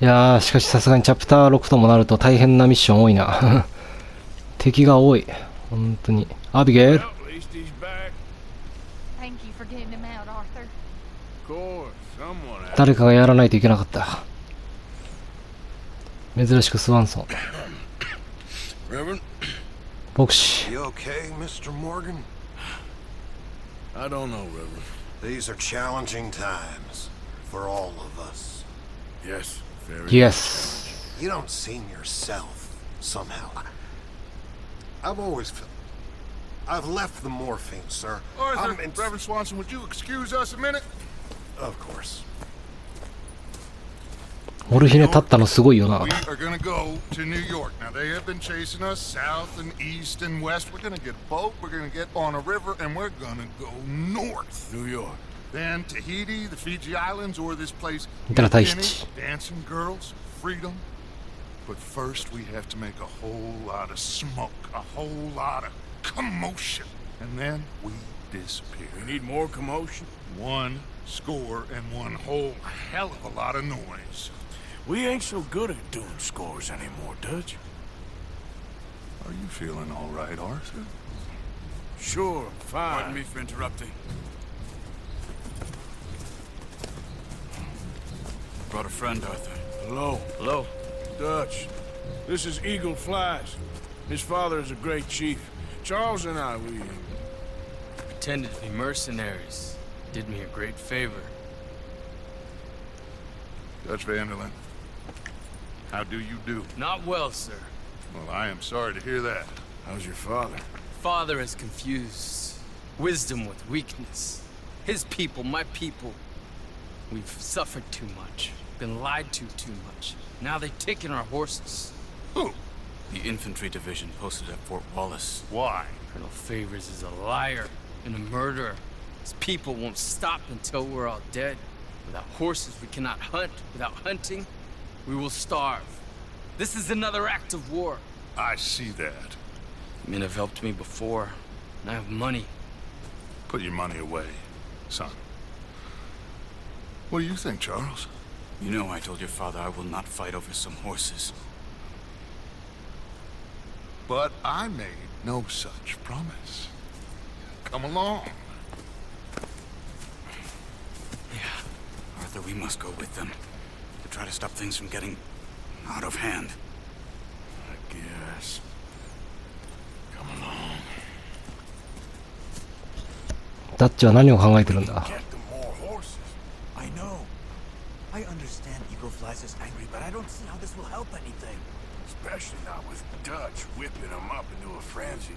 やー、しかしさすがにチャプター6ともなると大変なミッション多いな。敵が多い。本当に。アビゲイル。誰かがやらないといけなかった。珍しくスワンソン。牧師。You okay, Mr. Morgan? I don't know, Reverend. These are challenging times for all of us. Yes, very. Yes. You don't seem yourself somehow. I've always felt. I've left the morphine, sir. Arthur, Reverend Swanson, would you excuse us a minute? Of course. モルヒネ立ったのすごいよな。 We are gonna go to New York. Now they have been chasing us south and east and west. We're gonna get a boat. We're gonna get on a river, and we're gonna go north. New York. Then Tahiti, the Fiji Islands, or this place. Dancing girls, freedom. But first, we have to make a whole lot of smoke, a whole lot of commotion, and then we disappear. We need more commotion. 1 score and one whole hell of a lot of noise. We ain't so good at doing scores anymore, Dutch. Are you feeling all right, Arthur? Sure, fine. Pardon me for interrupting. Brought a friend, Arthur. Hello. Hello. Dutch, this is Eagle Flies. His father is a great chief. Charles and I, we pretended to be mercenaries. Did me a great favor. Dutch Vanderlyn, how do you do? Not well, sir. Well, I am sorry to hear that. How's your father? Father has confused wisdom with weakness. His people, my people. We've suffered too much. Been lied to too much. Now they've taken our horses. Who? The infantry division posted at Fort Wallace. Why? Colonel Favors is a liar and a murderer. His people won't stop until we're all dead. Without horses, we cannot hunt. Without hunting, we will starve. This is another act of war. I see that. Men have helped me before, and I have money. Put your money away, son. What do you think, Charles? You know I told your father I will not fight over some horses. But I made no such promise. Come along. Yeah. Arthur, we must go with them. To try to stop things from getting out of hand. I guess. Come along. ダッチは何を考えてるんだ。 I know. I understand Eagle Flies is angry, but I don't see how this will help anything. Especially not with Dutch whipping them up into a frenzy.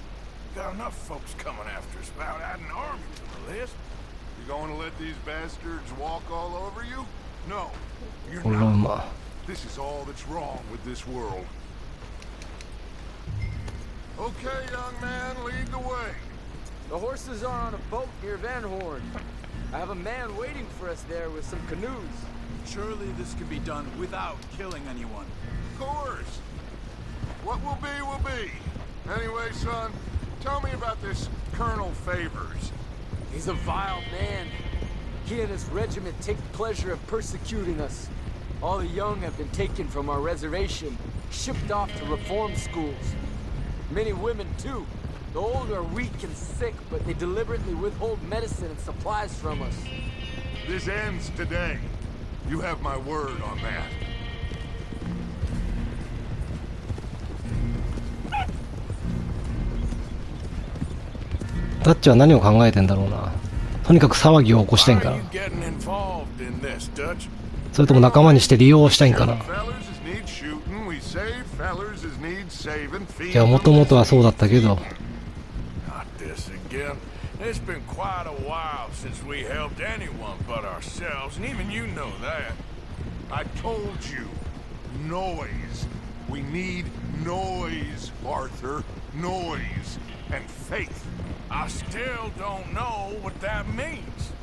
Got enough folks coming after us without adding an army to the list. You going to let these bastards walk all over you? No, you're not. This is all that's wrong with this world. Okay, young man, lead the way. The horses are on a boat near Van Horn. I have a man waiting for us there with some canoes. Surely this can be done without killing anyone. Of course. What will be, will be. Anyway, son, tell me about this Colonel Favors. He's a vile man. He and his regiment take pleasure in persecuting us. All the young have been taken from our reservation, shipped off to reform schools. Many women, too. The old are weak and sick, but they deliberately withhold medicine and supplies from us. This ends today. You have my word on that. ダッチは何を考えてんだろうな。とにかく騒ぎを起こしたいんかな。それとも仲間にして利用したいんかな。いや、もともとはそうだったけど。It's been quite a while since we helped anyone but ourselves, and even you know that. I told you, noise. We need noise, Arthur. Noise and faith. I still don't know what that means.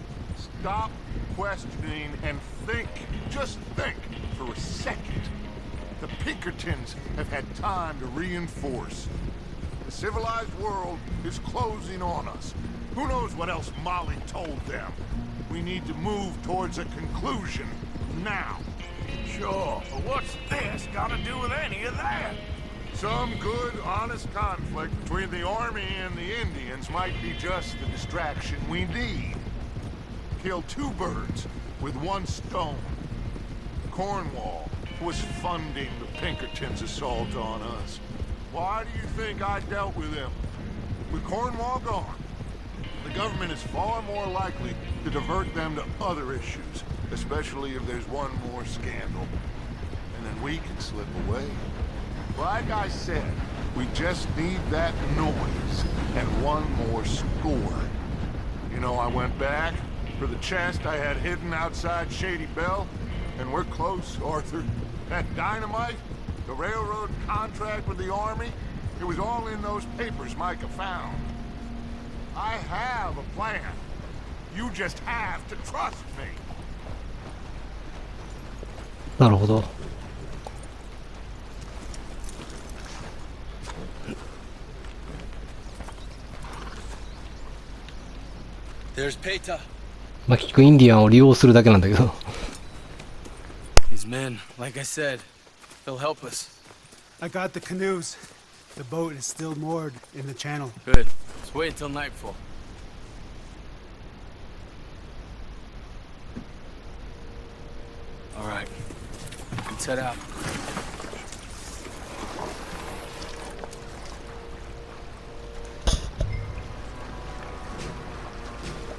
Stop questioning and think. Just think for a second. The Pinkertons have had time to reinforce. The civilized world is closing on us. Who knows what else Molly told them? We need to move towards a conclusion now. Sure, but what's this got to do with any of that? Some good, honest conflict between the army and the Indians might be just the distraction we need. Kill two birds with one stone. Cornwall was funding the Pinkertons' assault on us. Why do you think I dealt with him? With Cornwall gone, the government is far more likely to divert them to other issues, especially if there's one more scandal. And then we can slip away. Like I said, we just need that noise and one more score. You know, I went back for the chest I had hidden outside Shady Belle, and we're close, Arthur. That dynamite, the railroad contract with the army, it was all in those papers Micah found. I have a plan. You just have to trust me. なるほど。There's Peta. まあ、結局インディアンを利用するだけなんだけど。These men, like I said, they'll help us. I got the canoes. The boat is still moored in the channel. Good. Let's wait until nightfall. All right. Let's head out.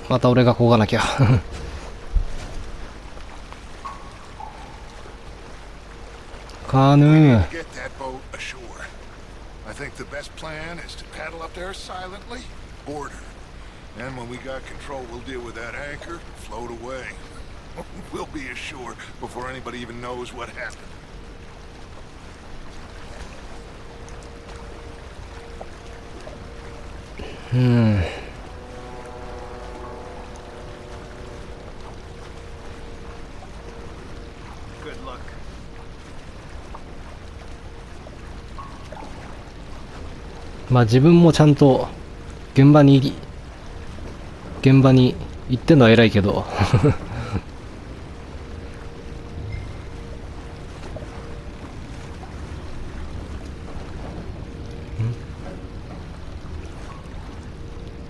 また俺がこがなきゃ。カヌー。 Get that boat ashore. I think the best plan is to paddle up there silently, board her. Then when we got control, we'll deal with that anchor, float away. We'll be ashore before anybody even knows what happened. Good luck. まあ自分もちゃんと現場に行ってんのは偉いけど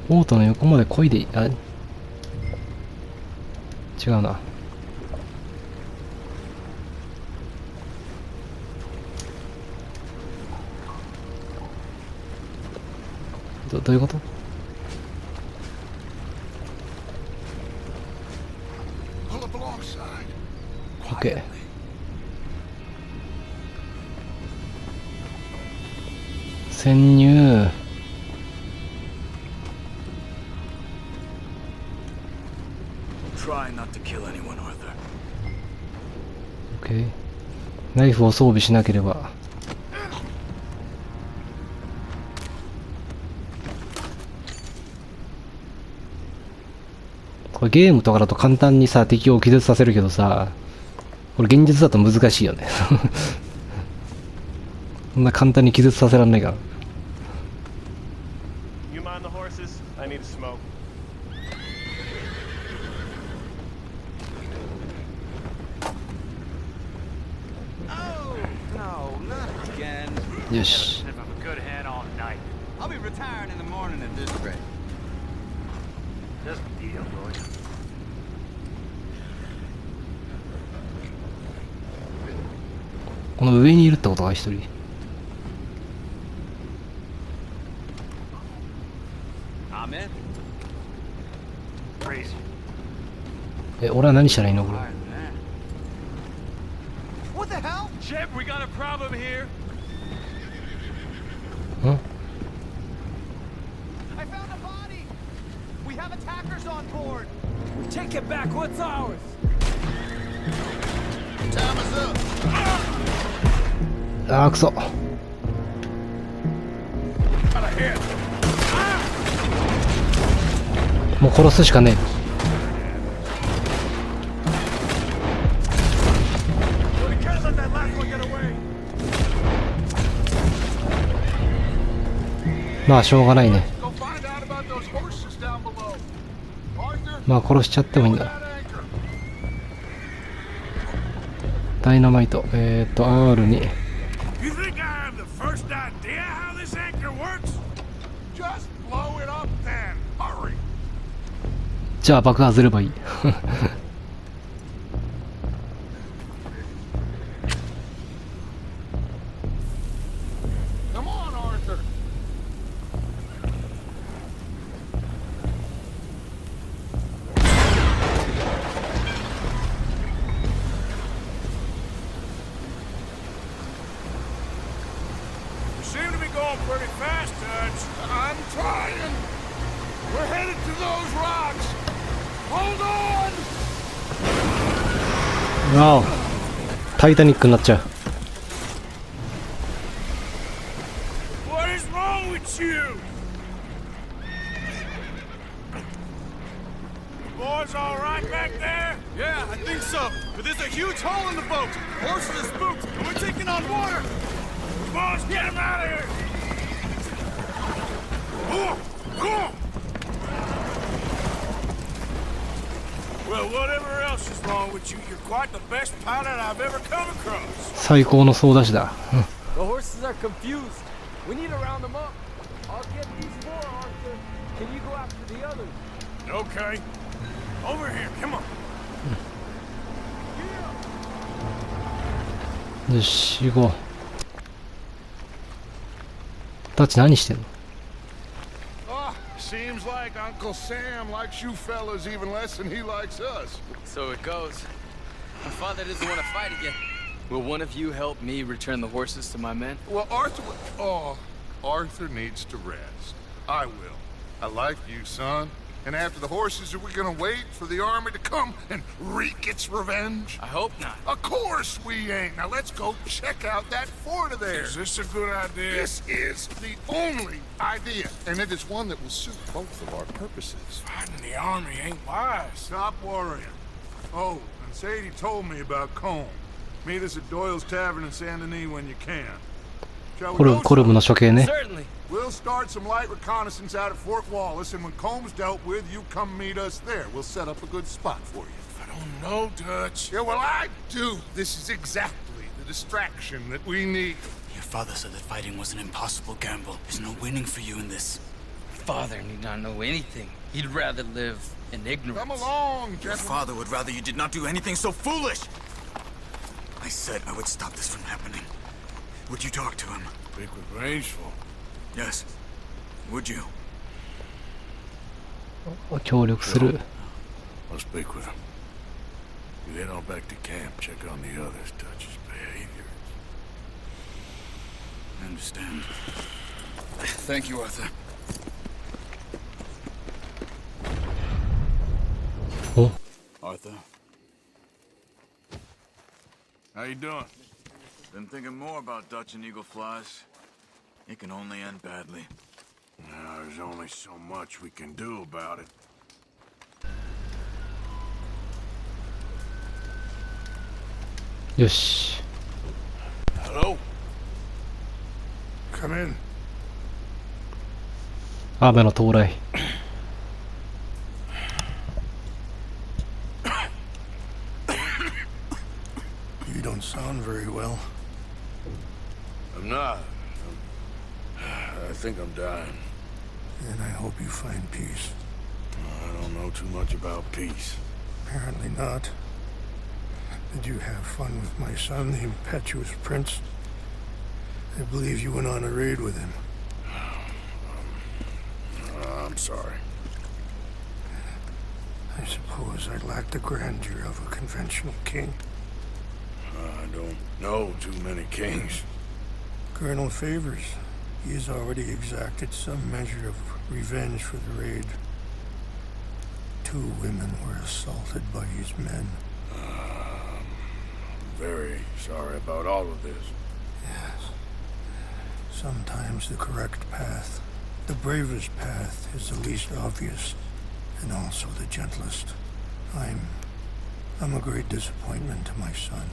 ボートの横まで漕いで、あ、違うな。どういうこと？ Pull up alongside. OK。潜入。Try not to kill anyone, Arthur. OK。ナイフを装備しなければ。これゲームとかだと簡単にさ、敵を気絶させるけどさ、これ現実だと難しいよね。そんな簡単に気絶させらんないから。You mind the horses? I need to smoke. Oh, no, not again. よし。 Sniff of a good head all night. I'll be retiring in the morning at this rate. Just a deal, boy. この上にいるってことか、一人。 I'm in. Crazy. え、俺は何したらいいのこれ。 All right, man. What the hell? Shep, we got a problem here. ん？ I found a body! We have attackers on board! Take it back, what's ours? Time is up. あーくそ。もう殺すしかねえ。 We can't let that last one get away. まあしょうがないね。 Go find out about those horses down below. Arthur, まあ殺しちゃってもいいんだ。 that anchor. ダイナマイト。R に。 You think I have the first idea how this anchor works? Just blow it up then. Hurry. じゃあ爆破すればいい。Come on, Arthur. You seem to be going pretty fast, Dutch. I'm trying. We're headed to those rocks. Hold on! ああ、タイタニックになっちゃう。 What is wrong with you? The boys all right back there? Yeah, I think so. But there's a huge hole in the boat. Horses are spooked, and we're taking on water. Boys, get him out of here! Well, whatever else is wrong with you, you're quite the best pilot I've ever come across. 最高の操舵士だ。 The horses are confused. We need to round them up. I'll get these four, Arthur. Can you go after the others? Okay. Over here, come on. よし、行こう。タッチ何してんの？ Ah, seems like Uncle Sam likes you fellas even less than he likes us. So it goes. My father doesn't want to fight again. Will one of you help me return the horses to my men? Well, Arthur needs to rest. I will. I like you, son. And after the horses, are we gonna wait for the army to come and wreak its revenge? I hope not. Of course we ain't. Now let's go check out that fort of theirs. Is this a good idea? This is the only idea, and it is one that will suit both of our purposes. Fighting the army ain't wise. Stop worrying. Oh, and Sadie told me about Combe. Meet us at Doyle's Tavern in Saint Denis when you can. Shall we go, コルムの son? 処刑ね。 Certainly. We'll start some light reconnaissance out at Fort Wallace, and when Combs dealt with, you come meet us there. We'll set up a good spot for you. I don't know, Dutch. Yeah, well, I do. This is exactly the distraction that we need. Your father said that fighting was an impossible gamble. There's no winning for you in this. Father need not know anything. He'd rather live in ignorance. Come along, Your gentlemen. father would rather you did not do anything so foolish. I said I would stop this from happening. Would you talk to him? Speak with Rangeful. Yes. Would you? 協力する。 I'll speak with him. You head on back to camp, check on the others, Dutch's behavior. I understand. Thank you, Arthur. お、 Arthur, How you doing? been thinking more about Dutch and Eagle Flies. It can only end badly. Now, there's only so much we can do about it. よし。 Hello? Come in. 雨の到来。 You don't sound very well. I'm not. I think I'm dying. And I hope you find peace. I don't know too much about peace. Apparently not. Did you have fun with my son, the impetuous prince? I believe you went on a raid with him. I'm sorry. I suppose I lacked the grandeur of a conventional king. I don't know too many kings. Colonel Favors, he has already exacted some measure of revenge for the raid. 2 women were assaulted by his men. Very sorry about all of this. Yes. Sometimes the correct path, the bravest path, is the least obvious, and also the gentlest. I'm a great disappointment to my son.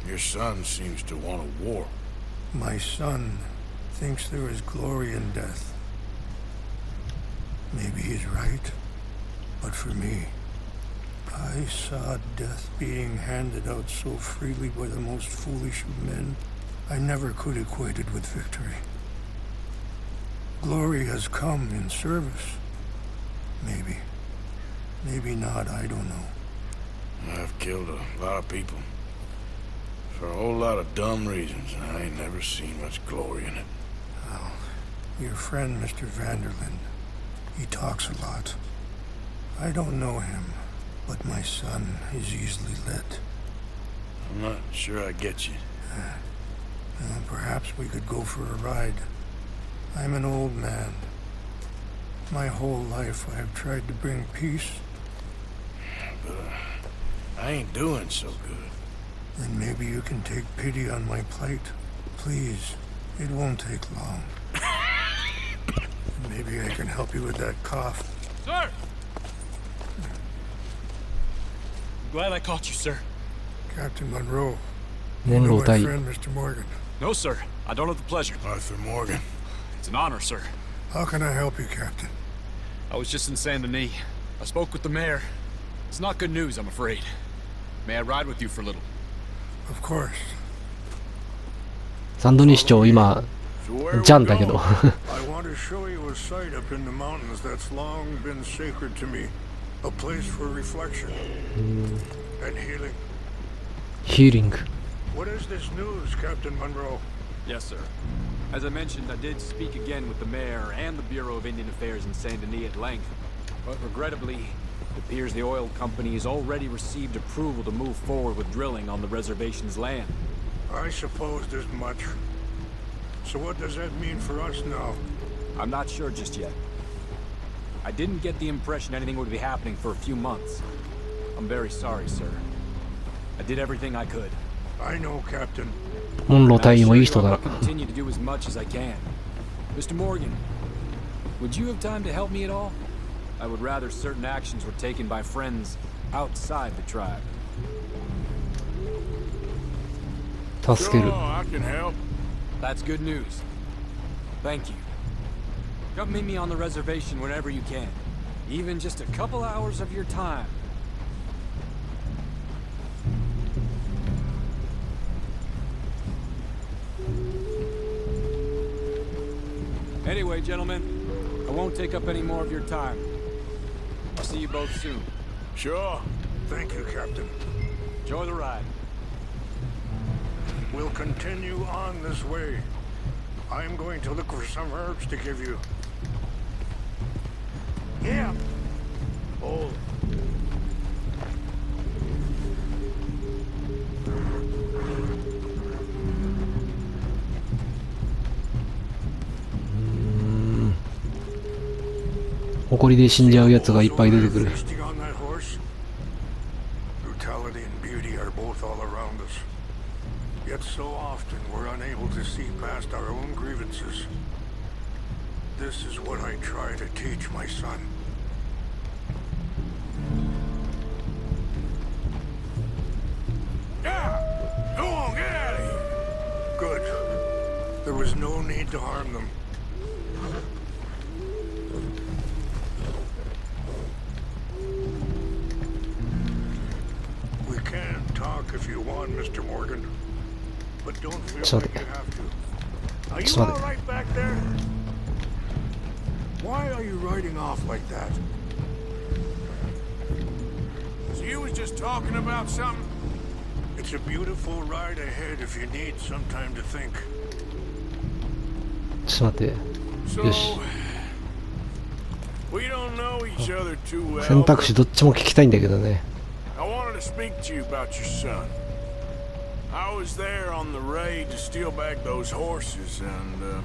Your son seems to want a war. My son thinks there is glory in death. Maybe he's right, but for me, I saw death being handed out so freely by the most foolish of men. I never could equate it with victory. Glory has come in service. Maybe. Maybe not, I don't know. I've killed a lot of people. For a whole lot of dumb reasons, and I ain't never seen much glory in it. Well, your friend, Mr. Vanderlyn, he talks a lot. I don't know him, but my son is easily led. I'm not sure I get you. Well, perhaps we could go for a ride. I'm an old man. My whole life I have tried to bring peace. But I ain't doing so good. Then maybe you can take pity on my plight. Please, it won't take long. Maybe I can help you with that cough. Sir! Glad I caught you, sir. Captain Monroe. Monroe You know my 対 friend, Mr. Morgan. No, sir. I don't have the pleasure. Arthur Morgan. It's an honor, sir. How can I help you, Captain? I was just in Saint Denis. I spoke with the mayor. It's not good news, I'm afraid. May I ride with you for a little? Of course. サンドニ市長今 So where ジャン we だけど go? I want to show you a sight up in the mountains that's long been sacred to me. A place for reflection and healing. ヒーリング What is this news, Captain Monroe? Yes, sir. As I mentioned, I did speak again with the mayor and the Bureau of Indian Affairs in Saint Denis at length. But regrettably, it appears the oil company has already received approval to move forward with drilling on the reservation's land. I supposed as much. So what does that mean for us now? I'm not sure just yet. I didn't get the impression anything would be happening for a few months. I'm very sorry, sir. I did everything I could. I know, Captain. モンロー And 隊 I 員もいい assure 人 you I だ will continue to do as much as I can. Mr. Morgan, would you have time to help me at all? I would rather certain actions were taken by friends outside the tribe. 助ける Sure, I can help. That's good news. Thank you. Come meet me on the reservation whenever you can. Even just a couple hours of your time. Anyway, gentlemen, I won't take up any more of your time. I'll see you both soon. Sure. Thank you, Captain. Enjoy the ride. We'll continue on this way. I'm going to look for some herbs to give you. Yeah. Oh. Mm. 誇りで死んじゃうやつがいっぱい出てくる Feasting on that horse? Brutality and beauty are both all around us. Yet so often we're unable to see past our own grievances. This is what I try to teach my son. Yeah! Go on, get out of here! Good. There was no need to harm them. We can talk if you want, Mr. Morgan. But don't feel Sorry. like you have to. Are you Sorry. all right back there? Why are you riding off like that? So you was just talking about something? It's a beautiful ride ahead if you need some time to think. ちょっと待って So, よし we don't know each other too well. 選択肢どっちも聞きたいんだけどね I wanted to speak to you about your son. I was there on the raid to steal back those horses and,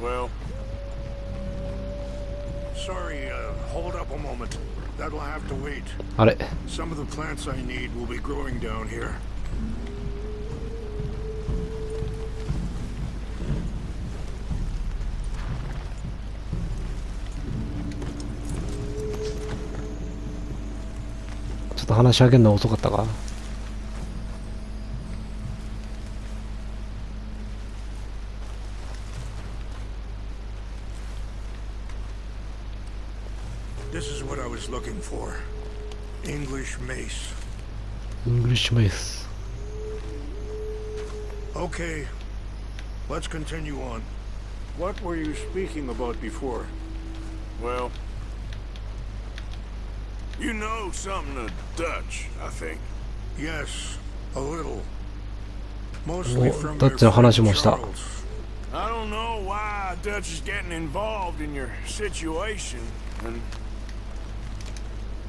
well... Sorry, hold up a moment. That'll have to wait. あれ Some of the plants I need will be growing down here.ちょっと話し上げるのは遅かったか This is what I was looking for. English mace. イングリッシュメイス。 Okay, let's continue on. What were you speaking about before? Well, you know something of Dutch, I think. Yes, a little. Mostly お、 from ダ your ッチの friend 話もした。 Charles. I don't know why Dutch is getting involved in your situation, and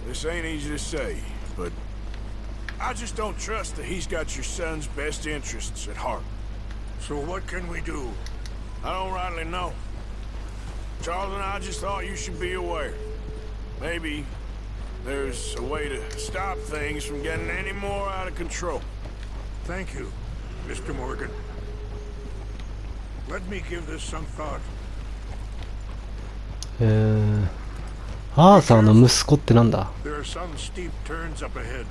this ain't easy to say, but I just don't trust that he's got your son's best interests at heart. So what can we do? I don't rightly know. Charles and I just thought you should be aware. Maybe there's a way to stop things from getting any more out of control. Thank you, Mr. Morgan. Let me give this some thought. アーサーの息子ってなんだ？ There are some steep turns up ahead,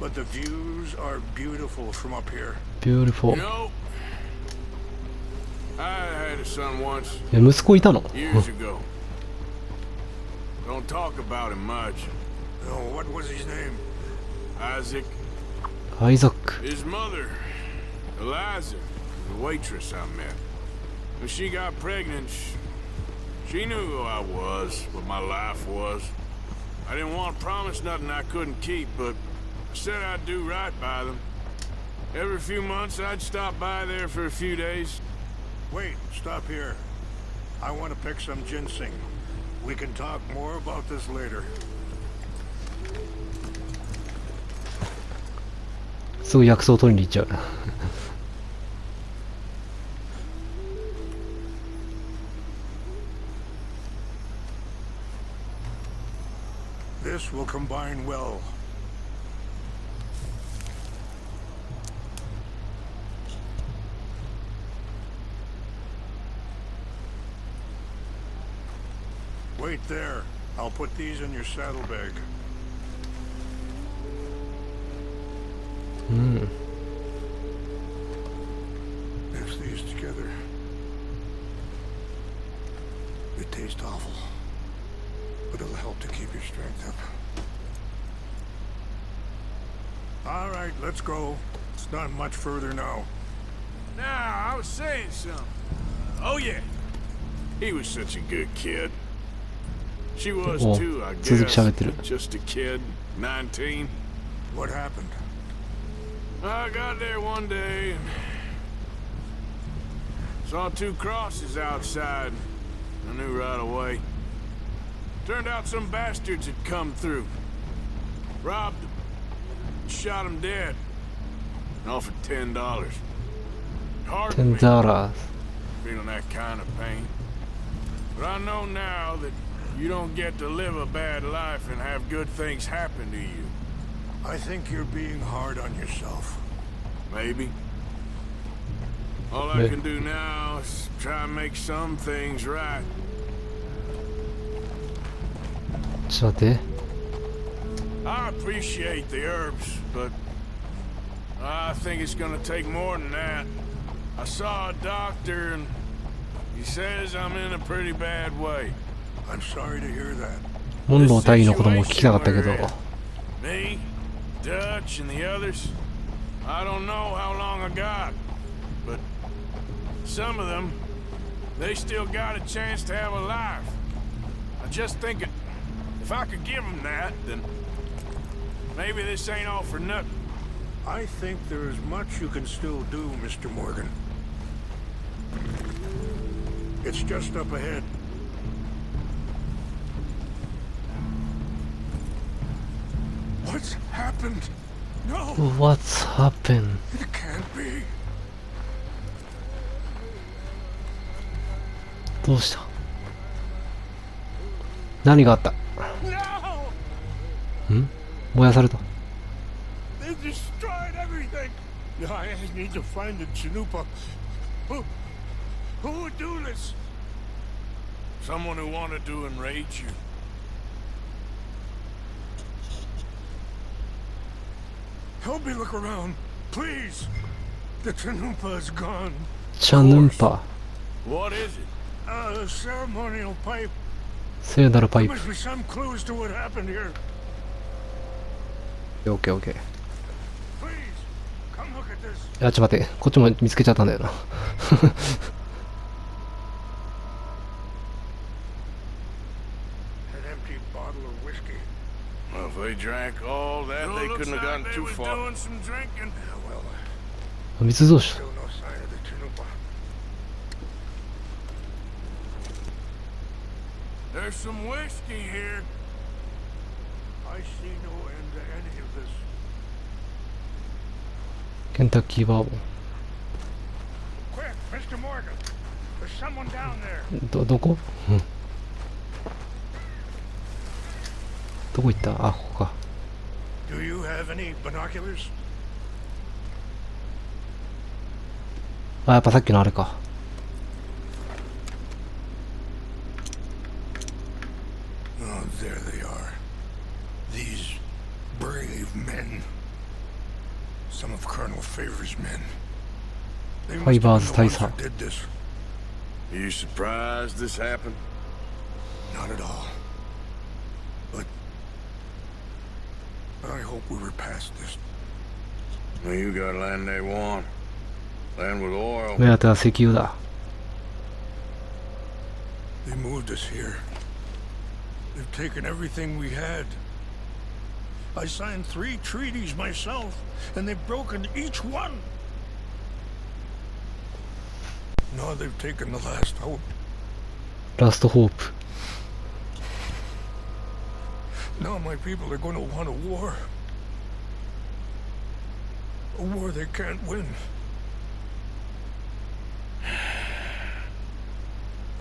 but the views are beautiful from up here. Beautiful. You know, I had a son once 息子いたの？ years ago. Don't talk about him much. Oh, what was his name? Isaac. アイザック。 His mother, Eliza, the waitress I met. When she got pregnant, she knew who I was, what my life was. I didn't want to promise nothing I couldn't keep, but I said I'd do right by them. Every few months, I'd stop by there for a few days. Wait, stop here. I want to pick some ginseng. We can talk more about this later. すぐ薬草を取りに行っちゃう。This will combine well. Wait there. I'll put these in your saddlebag. うん。 Mix these together. It tastes awful, but it'll help to keep your strength up. All right, let's go. It's not much further now. Now, I was saying something. Oh, yeah. He was such a good kid. She was Oh, too, I 続き guess. 喋ってる。 Just a kid, 19. What happened? I got there one day and saw two crosses outside. I knew right away. Turned out some bastards had come through. Robbed them. Shot them dead. And offered $10. Hard to me, $10. feeling that kind of pain. But I know now that you don't get to live a bad life and have good things happen to you. I think you're being hard on yourself. Maybe. All I Yeah. can do now is try and make some things right. ちょっと待って。 I appreciate the herbs, but I think it's gonna take more than that. I saw a doctor and he says I'm in a pretty bad way. I'm sorry to hear that. モンロー大尉のことも聞きたかったけど。 Me, Dutch, and the others, I don't know how long I got, but some of them, they still got a chance to have a life. I just think if I could give them that, then maybe this ain't all for nothing. I think there is much you can still do, Mr. Morgan. It's just up ahead. What's happened? No, What's happened? it can't be. どうした？何があった？ No! ん？燃やされた。 They destroyed everything. I need to find the Chanupa. Who would do this? Someone who wanted to enrage you. Help me look around, please. The Chanupa is gone. チャヌンパ。 What is it? A ceremonial pipe. 聖なるパイ There プ。 must be some clues to what happened here. オッケーオッケー。い Please, come look at this. や、ちょっと待って。こっちも見つけちゃったんだよな。An empty bottle of whiskey. Well, if they drank all that, they couldn't have gotten too far. Doing some drinking. Yeah, well, 密造酒。 still no sign of the Chanupa. There's some whiskey here. I see no end to any of this. ケンタッキーバーボン。 Quick, Mr. Morgan. There's someone down there. どこ？うん。どこ行った？あ、ここか。 Do you have any binoculars? あ、やっぱさっきのあれか。 Oh, there they are. These brave men. Some of Colonel Favor's men. They must have been the ones who did this. Are you surprised this happened? Not at all. But I hope we were past this. Well, you got land they want. Land with oil. 目当ては石油だ。 They moved us here. They've taken everything we had. I signed 3 treaties myself, and they've broken each one. Now they've taken the last hope. ラストホープ。 Now my people are going to want a war. A war they can't win.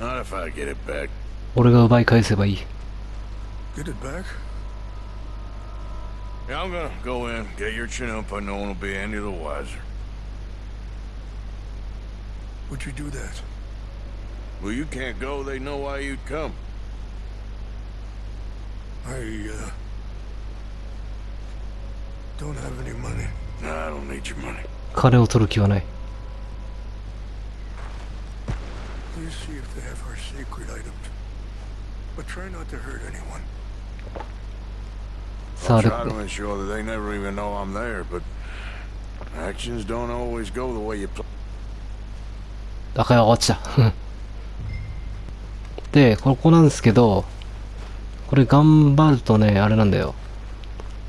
Not if I get it back. 俺が奪い返せばいい。 Get it back? Yeah, I'm gonna go in, get your Chanupa. No one will be any the wiser. Would you do that? Well, you can't go. They know why you'd come. I don't have any money. Nah, I don't need your money. 金を取る気はない。 Please see if they have our sacred items. But try not to hurt anyone. さあ、 I'll try to ensure that they never even know I'm there, but actions don't always go the way you plan. 赤いが落ちた。で、ここなんですけど、これ頑張るとね、あれなんだよ。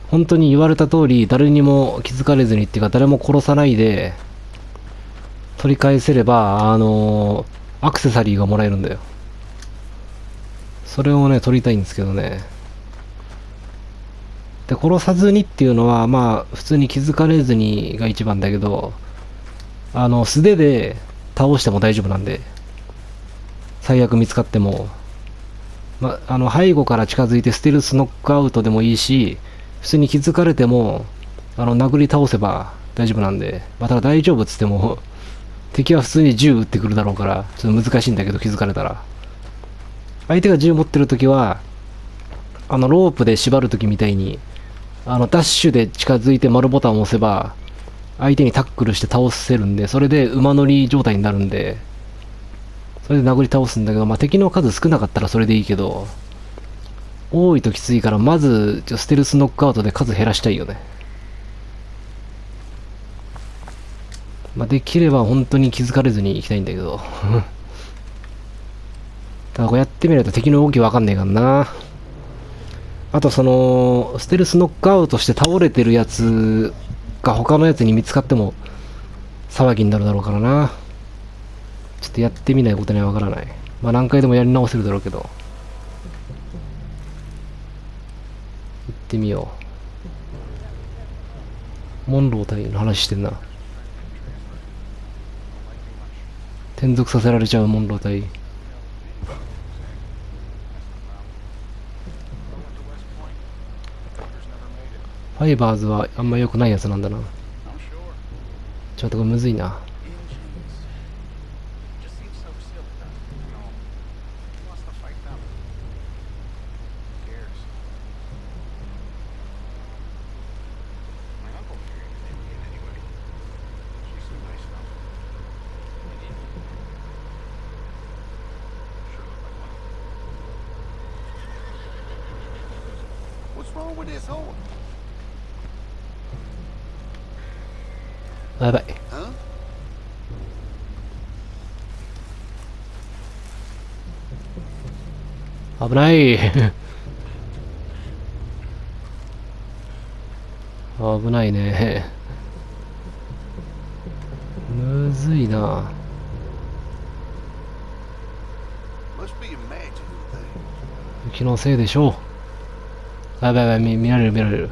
本当に言われた通り、誰にも気づかれずにっていうか、誰も殺さないで、取り返せれば、アクセサリーがもらえるんだよ。それをね、取りたいんですけどね。で、殺さずにっていうのは、まあ、普通に気づかれずにが一番だけど、素手で倒しても大丈夫なんで、最悪見つかっても、ま、背後から近づいてステルスノックアウトでもいいし、普通に気づかれても、殴り倒せば大丈夫なんで、まあ、ただ大丈夫っつっても、敵は普通に銃撃ってくるだろうから、ちょっと難しいんだけど、気づかれたら。相手が銃持ってるときは、ロープで縛るときみたいに、ダッシュで近づいて丸ボタンを押せば、相手にタックルして倒せるんで、それで馬乗り状態になるんで、それで殴り倒すんだけど、まあ、敵の数少なかったらそれでいいけど、多いときついから、まず、ステルスノックアウトで数減らしたいよね。まあ、できれば本当に気づかれずに行きたいんだけど。ただこうやってみると敵の動きわかんねえからな。あとステルスノックアウトして倒れてるやつが他のやつに見つかっても騒ぎになるだろうからな。ちょっとやってみないことにはわからない。まあ何回でもやり直せるだろうけど。行ってみよう。モンロー隊の話してんな。転属させられちゃうモンロー隊。ファイバーズはあんま良くないやつなんだな。ちょっとこれむずいな。What's wrong with this horse? あ、やばい。 Huh? 危ない危ないね。むずいな。 Must be imagining things. 雪のせいでしょう。あ、やばいやばい、見られる見られる。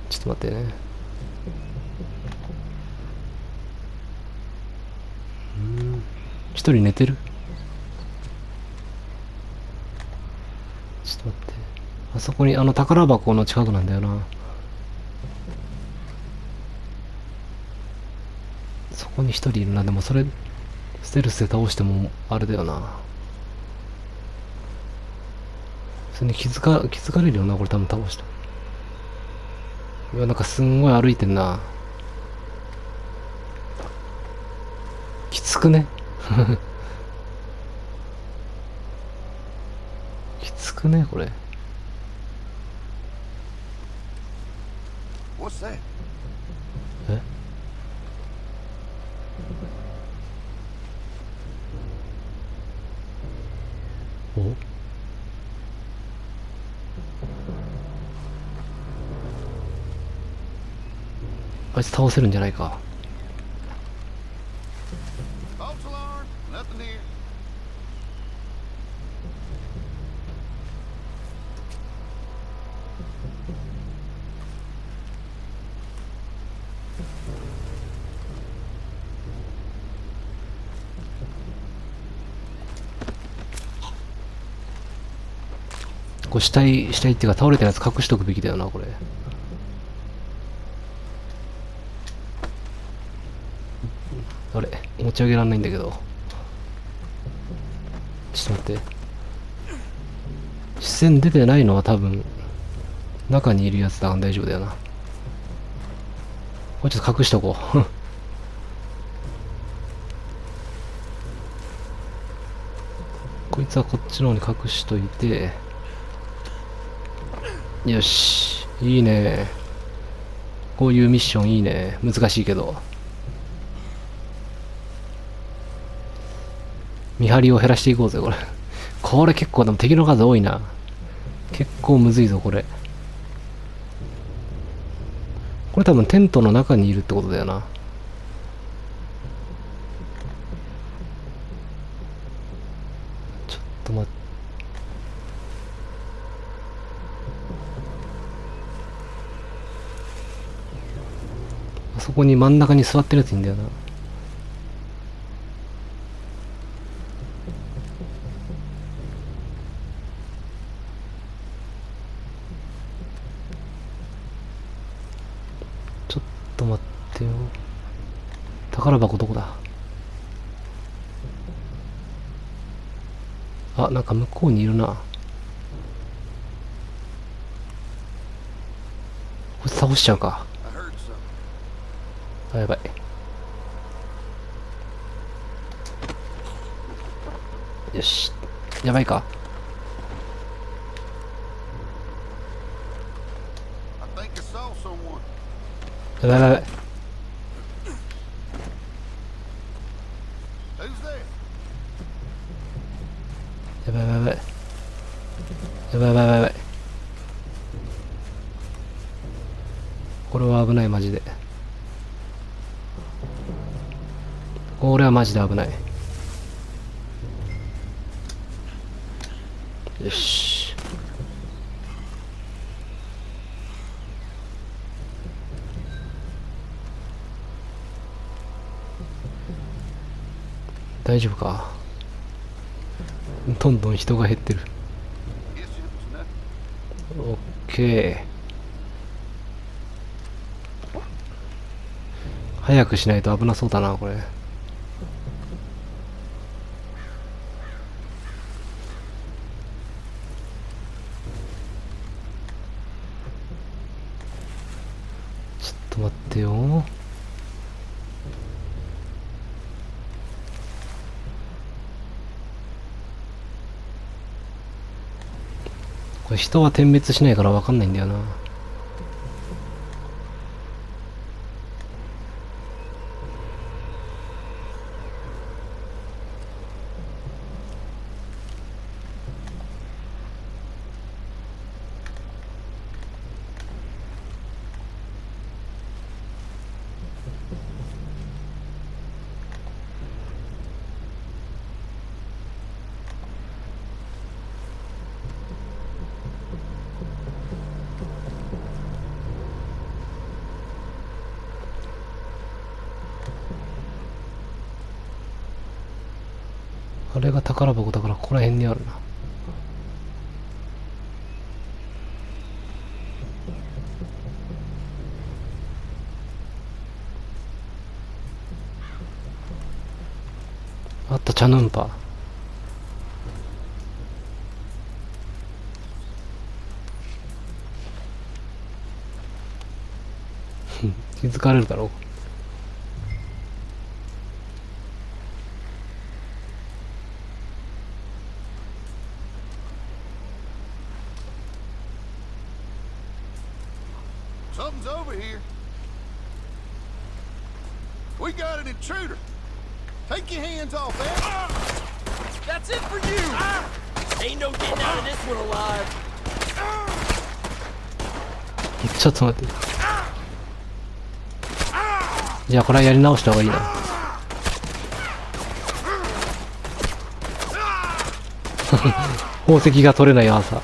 ちょっと待ってね。一人寝てる？ちょっと待って。あそこに、宝箱の近くなんだよな。そこに一人いるな。でもそれ、ステルスで倒しても、あれだよな。それに気づかれるよな、これ多分倒した。いや、なんかすんごい歩いてんな。きつくねきつくね、これ。What's that? え？お？あいつ倒せるんじゃないか。False alarm. Nothing here. これ死体っていうか倒れたやつ隠しとくべきだよな、これ。あれ、持ち上げらんないんだけど。ちょっと待って。視線出てないのは多分、中にいるやつだから大丈夫だよな。これちょっと隠しとこう。こいつはこっちの方に隠しといて。よし。いいね。こういうミッションいいね。難しいけど。見張りを減らしていこうぜ、これ。これ結構でも敵の数多いな。結構むずいぞ、これ。これ多分テントの中にいるってことだよな。ちょっと待って。あそこに真ん中に座ってるやついいんだよな。ちょっと待ってよ。宝箱どこだ？あ、なんか向こうにいるな。こいつ倒しちゃうか。あ、やばい。よし。やばいか。やばいやばいやばい。やばいやばいやばい。やばいやばいやばい。これは危ない、マジで。これはマジで危ない。よし。大丈夫か。どんどん人が減ってる。オッケー。早くしないと危なそうだな、これ。ちょっと待ってよ。これ人は点滅しないから分かんないんだよな。あれが宝箱だからここら辺にあるな。あった、チャヌンパ。気づかれるだろう。Something's over here. We got an intruder. Take your hands off that. That's it for you! Ain't no getting out of this one alive. ちょっと待って。じゃあこれはやり直した方がいいな。宝石が取れない朝。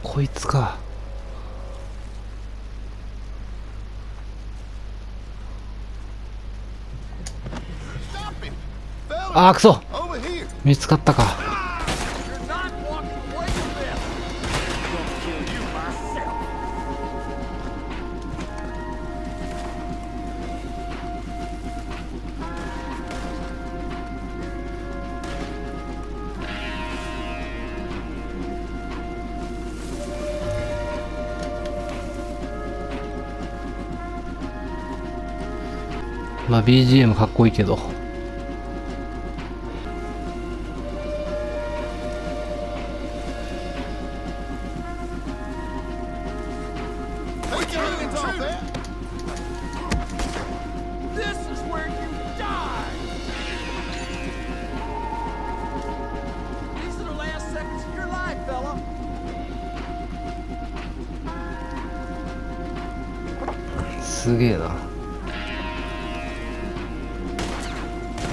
こいつか。ああ、くそ、見つかったか。まあ BGM かっこいいけど。すげえな。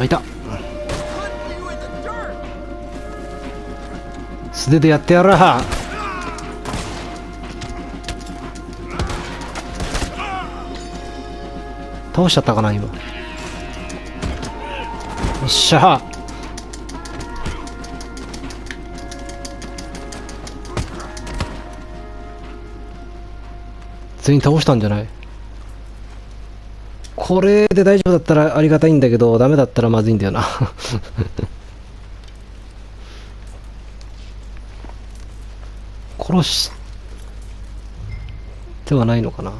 あ、いた。素手でやってやら。倒しちゃったかな今。よっしゃ。全員倒したんじゃない？これで大丈夫だったらありがたいんだけど、ダメだったらまずいんだよな。殺してはないのかな。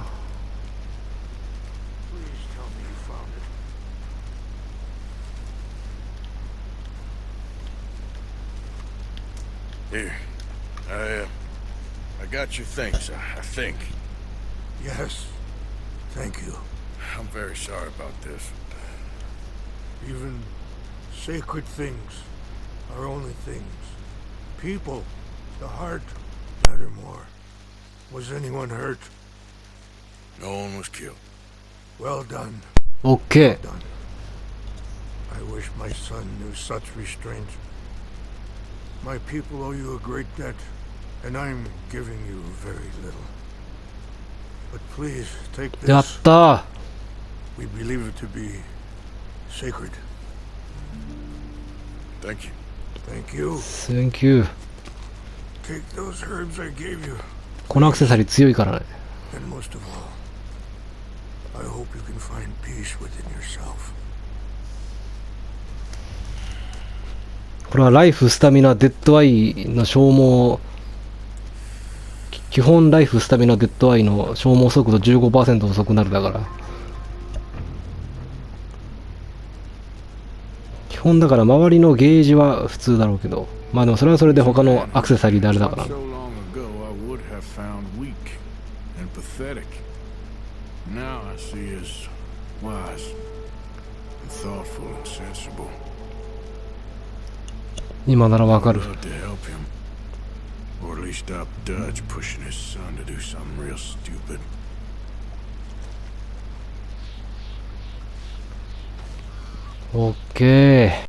Here, I got your things, I think. Yes, thank you. I'm very sorry about this. Even sacred things are only things. People, the heart, matter more. Was anyone hurt? No one was killed. Well done. Okay. Well done. I wish my son knew such restraint. My people owe you a great debt, and I'm giving you very little. But please, take this. やった。We believe it to be sacred. Thank you. Thank you. Thank you. Take those herbs I gave you. このアクセサリー強いからね。And most of all, I hope you can find peace within yourself. これはライフ、スタミナ、デッドアイの消耗基本ライフスタミナデッドアイの消耗速度 15% 遅くなるだから。基本だから周りのゲージは普通だろうけど、まあでもそれはそれで他のアクセサリーであれだから。 So long ago, I would have found weak and pathetic. Now I see as wise and thoughtful and sensible. 今ならわかる。 I'd love to help him, or at least stop Dutch pushing his son to do something real stupid. OK。